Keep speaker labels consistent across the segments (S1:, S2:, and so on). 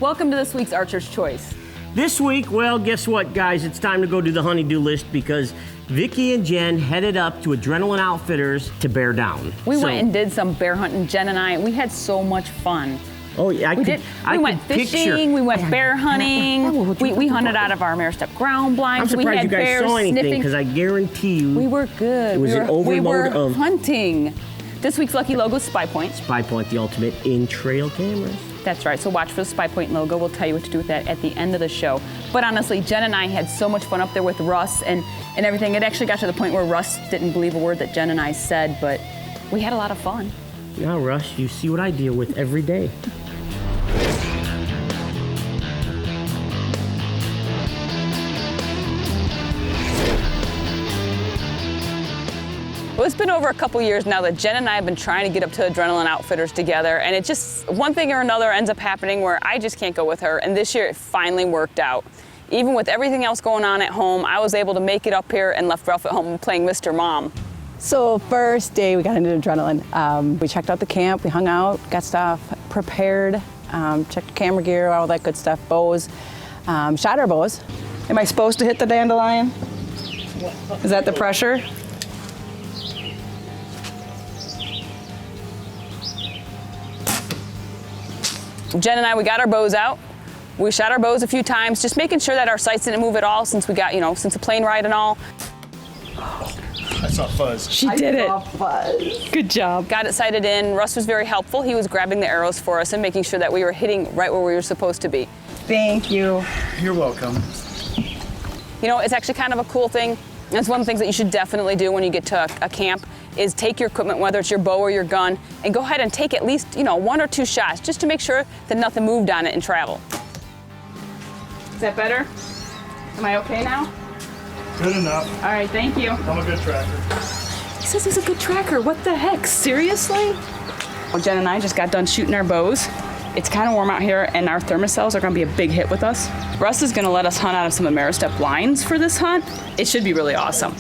S1: Welcome to this week's Archer's Choice.
S2: This week, well, guess what, guys? It's time to go do the honey-do list because Vicki and Jen headed up to Adrenaline Outfitters to Bear Down.
S1: We went and did some bear hunting, Jen and I. We had so much fun.
S2: Oh, yeah,
S1: We went fishing, we went bear hunting, we hunted out of our Maristep ground blinds.
S2: I'm surprised
S1: we had
S2: you guys
S1: bears
S2: saw anything
S1: sniffing.
S2: Because I guarantee you
S1: We were good.
S2: It was an overload
S1: we were
S2: of
S1: hunting. This week's lucky logo is Spy Point.
S2: Spy Point, the ultimate in-trail cameras.
S1: That's right, so watch for the Spy Point logo. We'll tell you what to do with that at the end of the show. But honestly, Jen and I had so much fun up there with Russ and everything. It actually got to the point where Russ didn't believe a word that Jen and I said, but we had a lot of fun.
S2: Now, Russ, you see what I deal with every day.
S1: Well, it's been over a couple years now that Jen and I have been trying to get up to Adrenaline Outfitters together, and it just, one thing or another ends up happening where I just can't go with her, and this year it finally worked out. Even with everything else going on at home, I was able to make it up here and left Ralph at home playing Mr. Mom.
S3: So first day we got into Adrenaline. We checked out the camp, we hung out, got stuff prepared, checked camera gear, all that good stuff, bows, shot our bows. Am I supposed to hit the dandelion? Is that the pressure?
S1: Jen and I, we got our bows out. We shot our bows a few times, just making sure that our sights didn't move at all since we got, since the plane ride and all.
S4: I saw fuzz.
S3: She did it. Good job.
S1: Got it sighted in. Russ was very helpful. He was grabbing the arrows for us and making sure that we were hitting right where we were supposed to be.
S3: Thank you.
S4: You're welcome.
S1: It's actually kind of a cool thing. It's one of the things that you should definitely do when you get to a camp is take your equipment, whether it's your bow or your gun, and go ahead and take at least, 1 or 2 shots just to make sure that nothing moved on it in travel. Is that better? Am I okay now?
S4: Good enough.
S1: All right, thank you.
S4: I'm a good tracker.
S1: He says he's a good tracker. What the heck? Seriously? Well, Jen and I just got done shooting our bows. It's kind of warm out here, and our thermocells are going to be a big hit with us. Russ is going to let us hunt out of some of Maristep blinds for this hunt. It should be really awesome.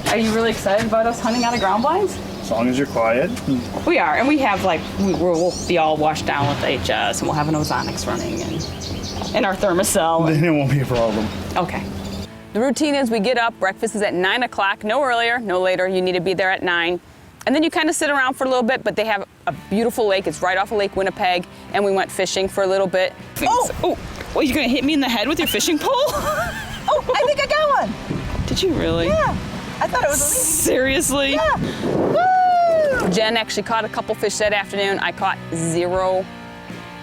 S1: Are you really excited about us hunting out of ground blinds?
S4: As long as you're quiet.
S1: We are, and we have we'll be all washed down with HS, and we'll have an ozonics running and our thermocell.
S4: Then it won't be a problem.
S1: Okay. The routine is we get up, breakfast is at 9 o'clock, no earlier, no later. You need to be there at 9. And then you kind of sit around for a little bit, but they have a beautiful lake. It's right off of Lake Winnipeg, and we went fishing for a little bit. Oh, well, you're gonna hit me in the head with your fishing pole?
S3: Oh, I think I got one.
S1: Did you really?
S3: Yeah, I thought it was a leaf.
S1: Seriously?
S3: Yeah. Woo!
S1: Jen actually caught a couple fish that afternoon. I caught 0.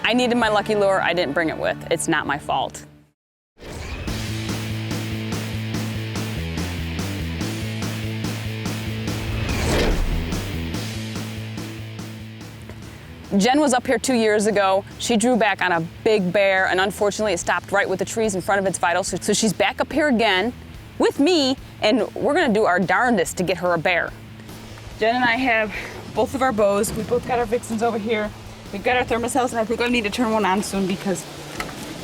S1: I needed my lucky lure. I didn't bring it with. It's not my fault. Jen was up here 2 years ago. She drew back on a big bear, and unfortunately it stopped right with the trees in front of its vitals. So she's back up here again with me, and we're gonna do our darndest to get her a bear. Jen and I have both of our bows. We both got our Vixens over here. We've got our thermocells, and I think I need to turn one on soon because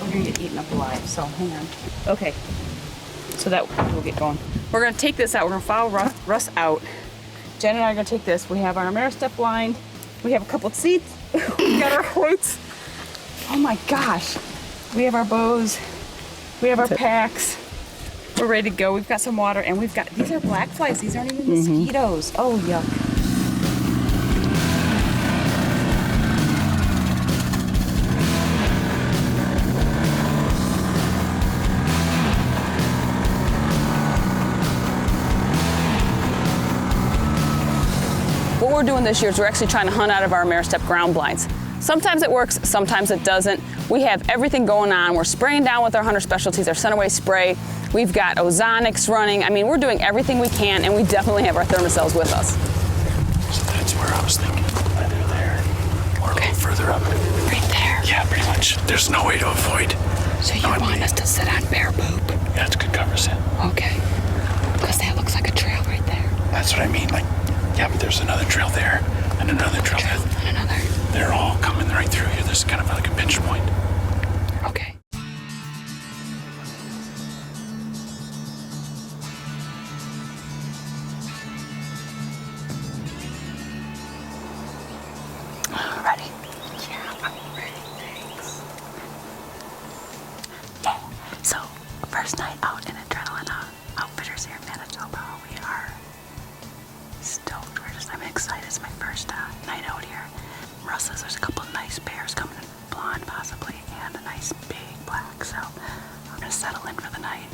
S1: we're gonna get eaten up alive, so hang on. Okay, so that we'll get going. We're gonna take this out. We're gonna follow Russ out. Jen and I are gonna take this. We have our Maristep blind. We have a couple of seats. We got our floats. Oh my gosh. We have our bows. We have our packs. We're ready to go. We've got some water, and we've got, these are black flies. These aren't even mosquitoes. Oh, yuck. What we're doing this year is we're actually trying to hunt out of our Maristep ground blinds. Sometimes it works, sometimes it doesn't. We have everything going on. We're spraying down with our hunter specialties, our Sunaway spray. We've got ozonics running. I mean, we're doing everything we can, and we definitely have our thermocells with us.
S4: So that's where I was thinking. Either there or a little further up.
S1: Right there.
S4: Yeah, pretty much. There's no way to avoid.
S1: So you want us to sit on bear poop?
S4: Yeah, it's good cover, Sam.
S1: Okay. Because that looks like a trail right there.
S4: That's what I mean. Yeah, but there's another trail there and another trail there.
S1: And another.
S4: They're all coming right through here. This is kind of like a pinch point.
S1: Okay.
S3: Ready?
S1: Yeah, I'm ready. Thanks.
S3: First night out in Adrenaline Outfitters here in Manitoba. We are stoked. I'm excited. It's my first night out here. Russ says there's a couple of nice bears coming in, blonde possibly, and a nice big black. So I'm gonna settle in for the night.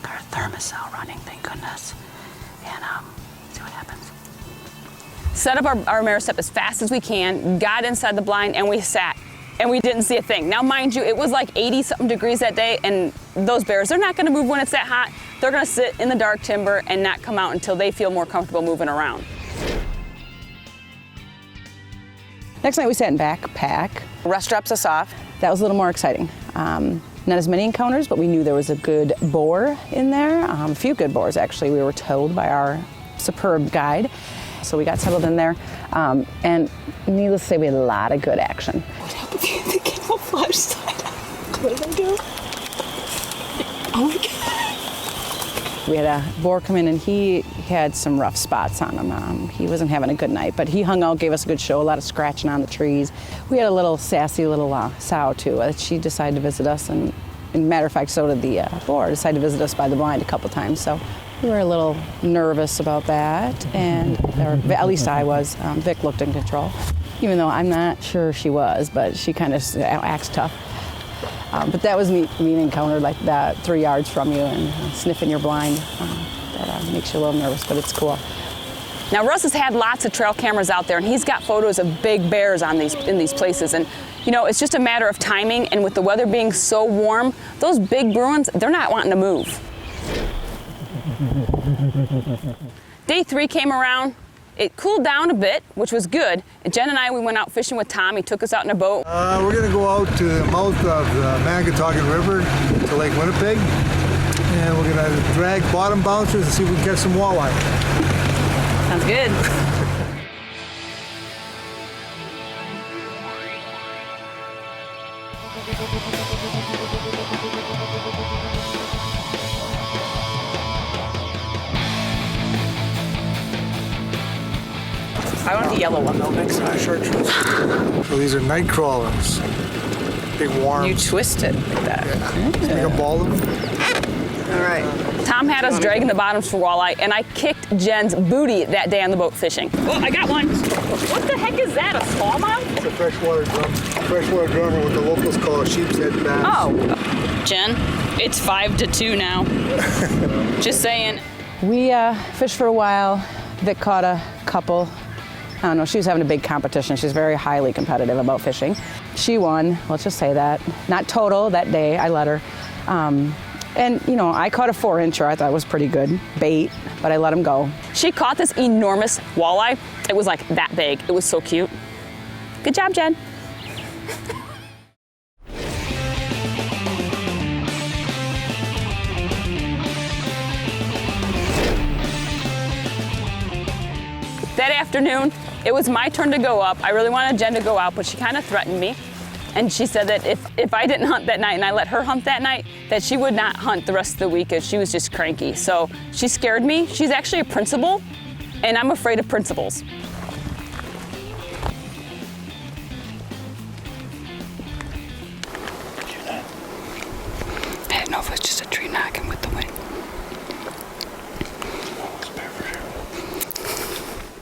S3: Got our thermocell running, thank goodness, and see what happens.
S1: Set up our mare step as fast as we can, got inside the blind, and we sat. And we didn't see a thing. Now, mind you, it was like 80-something degrees that day, and those bears, they're not gonna move when it's that hot. They're gonna sit in the dark timber and not come out until they feel more comfortable moving around.
S3: Next night we sat in backpack. Russ drops us off. That was a little more exciting. Not as many encounters, but we knew there was a good boar in there. A few good boars, actually, we were told by our superb guide. So we got settled in there, and needless to say, we had a lot of good action.
S5: What happened to the camouflage side? What did I do? Oh my God.
S3: We had a boar come in, and he had some rough spots on him. He wasn't having a good night, but he hung out, gave us a good show, a lot of scratching on the trees. We had a little sassy little sow, too. She decided to visit us, and matter of fact, so did the boar, decided to visit us by the blind a couple times. So we were a little nervous about that, or at least I was. Vic looked in control, even though I'm not sure she was, but she kind of acts tough. But that was me being encountered like that, 3 yards from you and sniffing your blind. That makes you a little nervous, but it's cool.
S1: Now, Russ has had lots of trail cameras out there, and he's got photos of big bears in these places. And, you know, it's just a matter of timing, and with the weather being so warm, those big Bruins, they're not wanting to move. Day 3 came around. It cooled down a bit, which was good. And Jen and I, we went out fishing with Tom. He took us out in a boat.
S6: We're going to go out to the mouth of the Manicotagan River to Lake Winnipeg. And we're going to drag bottom bouncers and see if we can catch some walleye.
S1: Sounds good.
S3: I want the yellow one, though.
S6: Next to chartreuse. So these are night crawlers. Big worms.
S3: You twist it like that.
S6: Make a ball of them.
S3: All right.
S1: Tom had us dragging the bottoms for walleye, and I kicked Jen's booty that day on the boat fishing. Oh, I got one. What the heck is that, a smallmouth?
S6: It's a freshwater drum. Freshwater drum are what the locals call a sheep's head bass.
S1: Oh. Jen, it's 5-2 now. Just saying.
S3: We fished for a while. Vic caught a couple. I don't know, she was having a big competition. She's very highly competitive about fishing. She won, let's just say that. Not total that day, I let her. And, you know, I caught a 4-incher. I thought it was pretty good bait, but I let him go.
S1: She caught this enormous walleye. It was like that big. It was so cute. Good job, Jen. That afternoon, it was my turn to go up. I really wanted Jen to go out, but she kind of threatened me. And she said that if I didn't hunt that night and I let her hunt that night, that she would not hunt the rest of the week as she was just cranky. So she scared me. She's actually a principal, and I'm afraid of principals.
S3: I didn't know if it was just a tree knocking with the wind.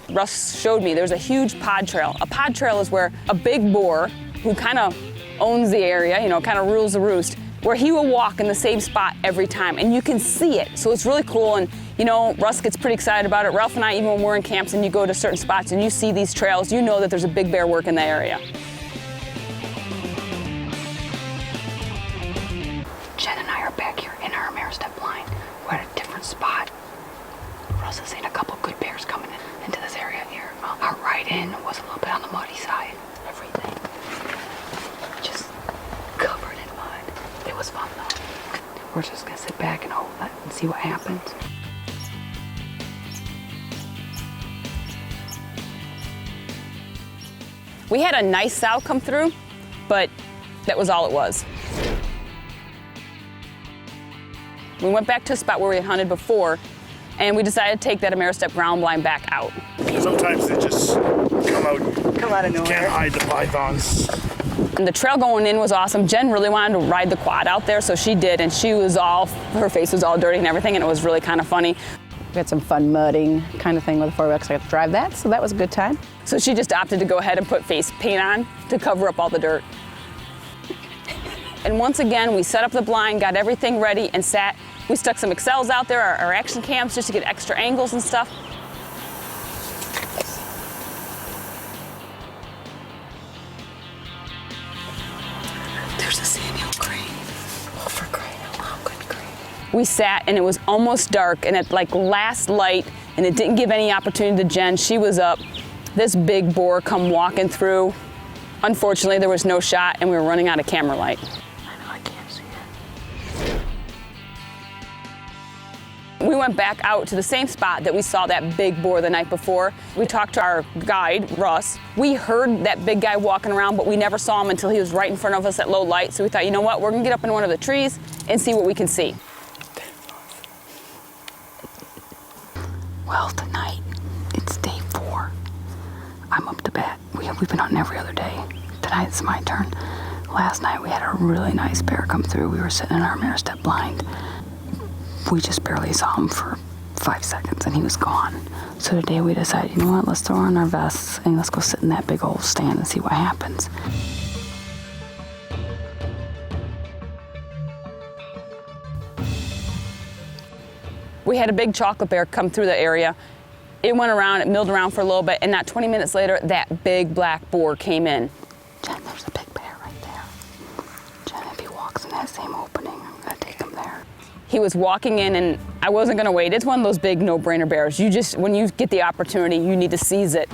S1: Russ showed me there's a huge pod trail. A pod trail is where a big boar who kind of owns the area, you know, kind of rules the roost, where he will walk in the same spot every time, and you can see it. So it's really cool, and you know, Russ gets pretty excited about it. Ralph and I, even when we're in camps and you go to certain spots and you see these trails, you know that there's a big bear work in the area.
S5: Jen and I are back here in our mare step line. We're at a different spot. Russ has seen a couple good bears coming into this area here. Our ride-in was a little bit on the muddy side. Everything just covered in mud. It was fun though. We're just gonna sit back and hold it and see what happens.
S1: We had a nice sow come through, but that was all it was. We went back to a spot where we had hunted before, and we decided to take that Ameristep ground blind back out.
S4: Sometimes they just come out
S3: Come out of nowhere.
S4: Can't hide the pythons.
S1: And the trail going in was awesome. Jen really wanted to ride the quad out there, so she did, and her face was all dirty and everything, and it was really kind of funny.
S3: We had some fun mudding kind of thing with the 4-wheel because I got to drive that, so that was a good time.
S1: So she just opted to go ahead and put face paint on to cover up all the dirt. And once again, we set up the blind, got everything ready, and sat. We stuck some Excels out there, our action cams, just to get extra angles and stuff.
S5: There's a Samuel crane. Oh, for crying out loud, good grief.
S1: We sat, and it was almost dark, and at like last light, and it didn't give any opportunity to Jen. She was up. This big boar come walking through. Unfortunately, there was no shot, and we were running out of camera light.
S5: I know, I can't see it.
S1: We went back out to the same spot that we saw that big boar the night before. We talked to our guide, Russ. We heard that big guy walking around, but we never saw him until he was right in front of us at low light. So we thought, you know what, we're gonna get up in one of the trees and see what we can see.
S5: Well, tonight, it's day 4. I'm up to bat. We've been hunting every other day. Tonight it's my turn. Last night we had a really nice bear come through. We were sitting in our mirror step blind. We just barely saw him for 5 seconds and he was gone. So today we decided, you know what, let's throw on our vests and let's go sit in that big old stand and see what happens.
S1: We had a big chocolate bear come through the area. It went around, it milled around for a little bit, and not 20 minutes later, that big black boar came in.
S5: Jen, there's a big bear right there. Jen, if he walks in that same opening, I'm gonna take him there.
S1: He was walking in, and I wasn't gonna wait. It's one of those big no-brainer bears. When you get the opportunity, you need to seize it.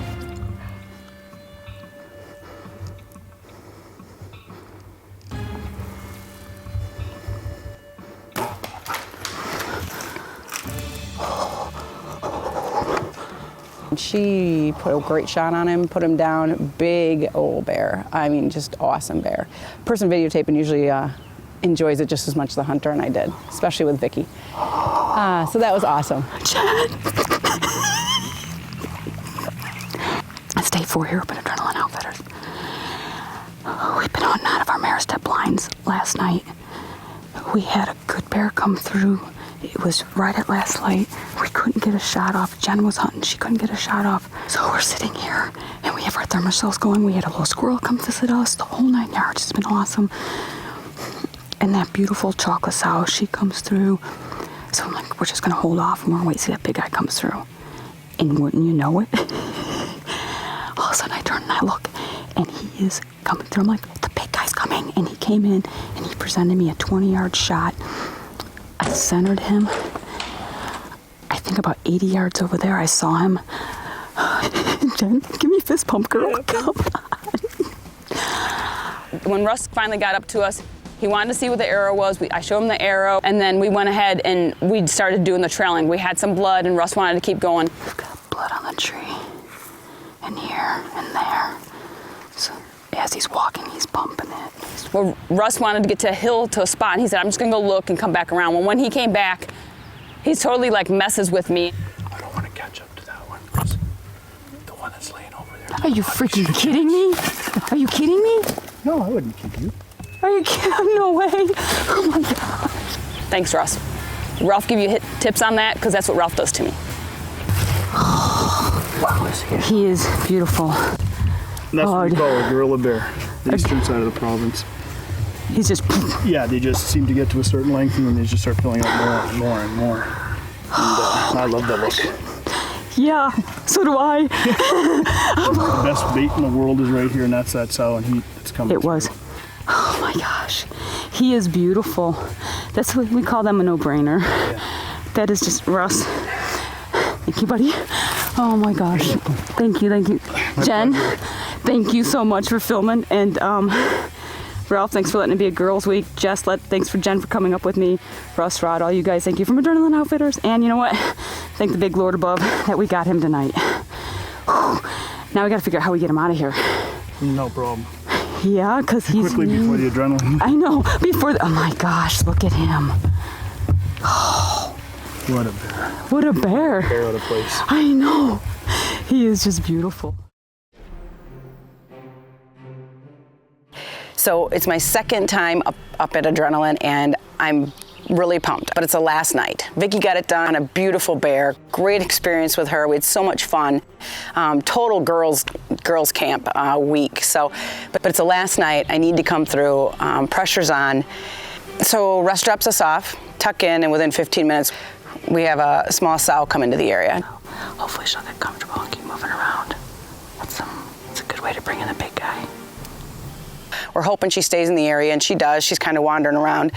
S3: She put a great shot on him, put him down, big old bear. I mean, just awesome bear. Person videotaping usually enjoys it just as much as the hunter, and I did, especially with Vicki. So that was awesome.
S5: It's day 4 here up at Adrenaline Outfitters. We've been hunting out of our mirror step blinds last night. We had a good bear come through. It was right at last light. We couldn't get a shot off. Jen was hunting. She couldn't get a shot off. So we're sitting here and we have our thermocells going. We had a little squirrel come visit us. The whole 9 yards. It's been awesome. And that beautiful chocolate sow, she comes through. So I'm like, we're just going to hold off and we're going to wait to see that big guy comes through. And wouldn't you know it? All of a sudden I turn and I look and he is coming through. I'm like, the big guy's coming. And he came in and he presented me a 20-yard shot. I centered him. I think about 80 yards over there, I saw him. Jen, give me a fist pump, girl. Come on.
S1: When Russ finally got up to us, he wanted to see what the arrow was. I showed him the arrow, and then we went ahead and we started doing the trailing. We had some blood, and Russ wanted to keep going.
S5: We've got blood on the tree, and here, and there. So as he's walking, he's bumping it.
S1: Well, Russ wanted to get to a hill, to a spot, and he said, I'm just gonna go look and come back around. Well, when he came back, he's totally like messes with me.
S4: I don't want to catch up to that one. 'Cause the one that's laying over there.
S5: Are you freaking kidding me? Are you kidding me?
S6: No, I wouldn't kick you.
S5: Are you kidding? No way. Oh my God.
S1: Thanks, Russ. Ralph give you tips on that? Because that's what Ralph does to me.
S4: Wow,
S5: He is beautiful.
S7: That's what we call a gorilla bear, the eastern side of the province.
S5: He's just.
S7: Yeah, they just seem to get to a certain length and then they just start filling up more and more and more. And I love that look.
S5: Yeah, so do I.
S7: The best bait in the world is right here, and that's that sow, and it's coming.
S5: It was. Oh my gosh, he is beautiful. That's what we call them, a no-brainer.
S7: Yeah.
S5: That is just Russ. Thank you, buddy. Oh my gosh. Thank you. Jen, thank you so much for filming. And Ralph, thanks for letting it be a girls' week. Jess, thanks for Jen for coming up with me. Russ, Rod, all you guys, thank you from Adrenaline Outfitters. And you know what? Thank the big Lord above that we got him tonight. Whew. Now we got to figure out how we get him out of here.
S7: No problem.
S5: Yeah, because he's...
S7: Quickly before the adrenaline.
S5: I know, oh my gosh, look at him. Oh,
S7: What a bear.
S5: what a bear.
S7: Bear out of place.
S5: I know. He is just beautiful.
S3: So it's my second time up at Adrenaline, and I'm really pumped, but it's the last night. Vicki got it done on a beautiful bear. Great experience with her. We had so much fun. Total girls camp week. So, but it's the last night. I need to come through. Pressure's on. So Russ drops us off, tuck in, and within 15 minutes, we have a small sow come into the area. Hopefully she'll get comfortable and keep moving around. That's a good way to bring in a big guy. We're hoping she stays in the area, and she does. She's kind of wandering around,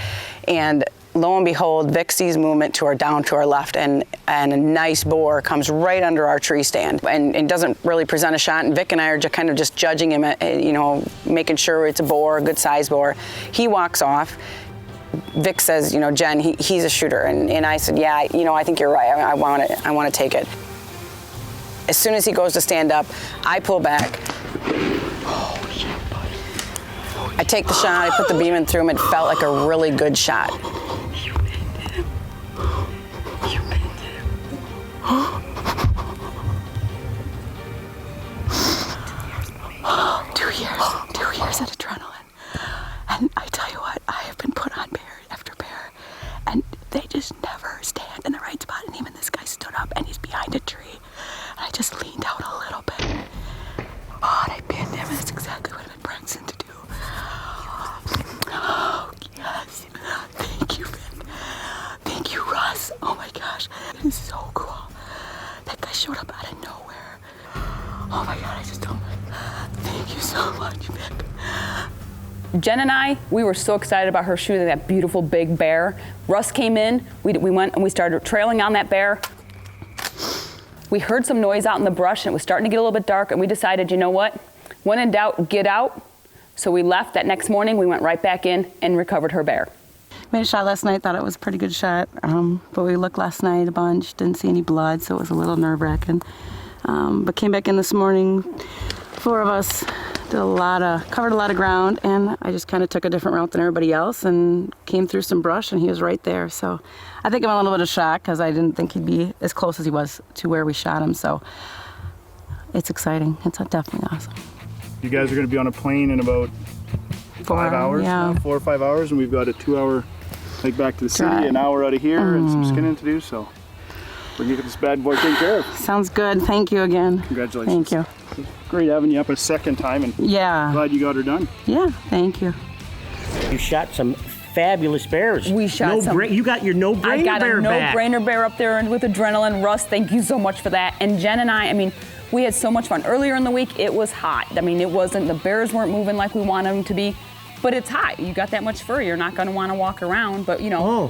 S3: and lo and behold, Vic sees movement down to our left, and a nice boar comes right under our tree stand and doesn't really present a shot. And Vic and I are just kind of just judging him, making sure it's a boar, a good size boar. He walks off. Vic says, Jen, he's a shooter. And I said, yeah, I think you're right. I want to take it. As soon as he goes to stand up, I pull back. Oh, shit, buddy. I take the shot, I put the beam in through him. It felt like a really good shot. Two years at Adrenaline. And I tell you what, I have been put on bear after bear, and they just never stand in the right spot. And even this guy stood up, and he's behind a tree, and I just leaned out a little bit. Oh, and I pinned him, and that's exactly what I've been practicing to do. Oh, yes. Thank you, Vic. Thank you, Russ. Oh my gosh, it is so cool. That guy showed up out of nowhere. Oh my God, I just don't. Thank you so much, Vic.
S1: Jen and I, we were so excited about her shooting that beautiful big bear. Russ came in, we went and we started trailing on that bear. We heard some noise out in the brush, and it was starting to get a little bit dark, and we decided, you know what? When in doubt, get out. So we left. That next morning, we went right back in and recovered her bear.
S3: Made a shot last night, thought it was a pretty good shot, but we looked last night a bunch, didn't see any blood, so it was a little nerve-wracking. But came back in this morning, 4 of us, covered a lot of ground, and I just kind of took a different route than everybody else and came through some brush, and he was right there. So I think I'm a little bit of shock because I didn't think he'd be as close as he was to where we shot him. So it's exciting. It's definitely awesome.
S7: You guys are going to be on a plane in about 5 hours,
S3: yeah.
S7: 4 or 5 hours, and we've got a 2-hour hike back to the city,
S3: Drive.
S7: an hour out of here, and some skinning to do. So we're going to get this bad boy taken care of.
S3: Sounds good. Thank you again.
S7: Congratulations.
S3: Thank you.
S7: Great having you up a second time, and
S3: Yeah.
S7: glad you got her done.
S3: Yeah, thank you.
S2: You shot some fabulous bears.
S1: We shot some.
S2: You got your no-brainer bear
S1: I got a
S2: back.
S1: no-brainer bear up there with Adrenaline. Russ, thank you so much for that. And Jen and I we had so much fun. Earlier in the week, it was hot. The bears weren't moving like we wanted them to be, but it's hot. You got that much fur, you're not gonna wanna walk around. But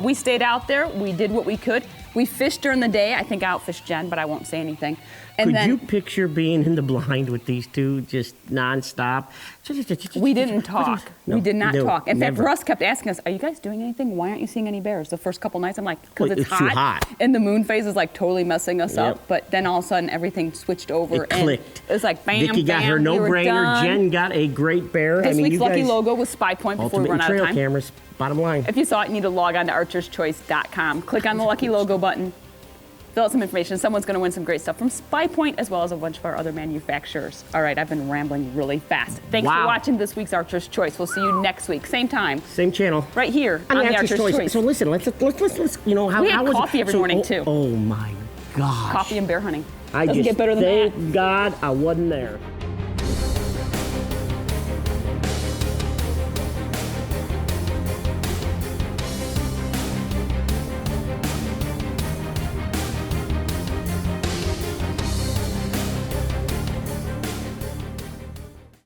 S1: we stayed out there, we did what we could. We fished during the day. I think I outfished Jen, but I won't say anything. And
S2: Could
S1: then
S2: you picture being in the blind with these two just nonstop?
S1: we didn't talk.
S2: No,
S1: we did not
S2: no,
S1: talk. In fact,
S2: never.
S1: Russ kept asking us, "Are you guys doing anything? Why aren't you seeing any bears?" The first couple nights, I'm like, "Because
S2: Well,
S1: it's
S2: it's too hot."
S1: and the moon phase is like totally messing us
S2: Yep.
S1: up." But then all of a sudden, everything switched over
S2: It
S1: and
S2: clicked.
S1: it was like, bam,
S2: Vicki got
S1: bam,
S2: her
S1: we were
S2: no-brainer.
S1: done.
S2: Jen got a great bear.
S1: This week's
S2: you
S1: lucky
S2: guys,
S1: logo was Spy Point before we
S2: ultimate
S1: run out of
S2: trail
S1: time.
S2: cameras. Bottom line.
S1: If you saw it, you need to log on to archerschoice.com. Click on the lucky logo button. Fill out some information. Someone's going to win some great stuff from Spy Point as well as a bunch of our other manufacturers. All right, I've been rambling really fast. Thanks for
S2: Wow.
S1: watching this week's Archer's Choice. We'll see you next week, same time,
S2: Same channel.
S1: right here on the Archer's Choice.
S2: So listen, let's how
S1: We had
S2: was
S1: coffee every
S2: so,
S1: morning,
S2: oh,
S1: too.
S2: Oh my gosh.
S1: Coffee and bear hunting.
S2: I
S1: Doesn't
S2: just
S1: get better than that.
S2: thank God I wasn't there.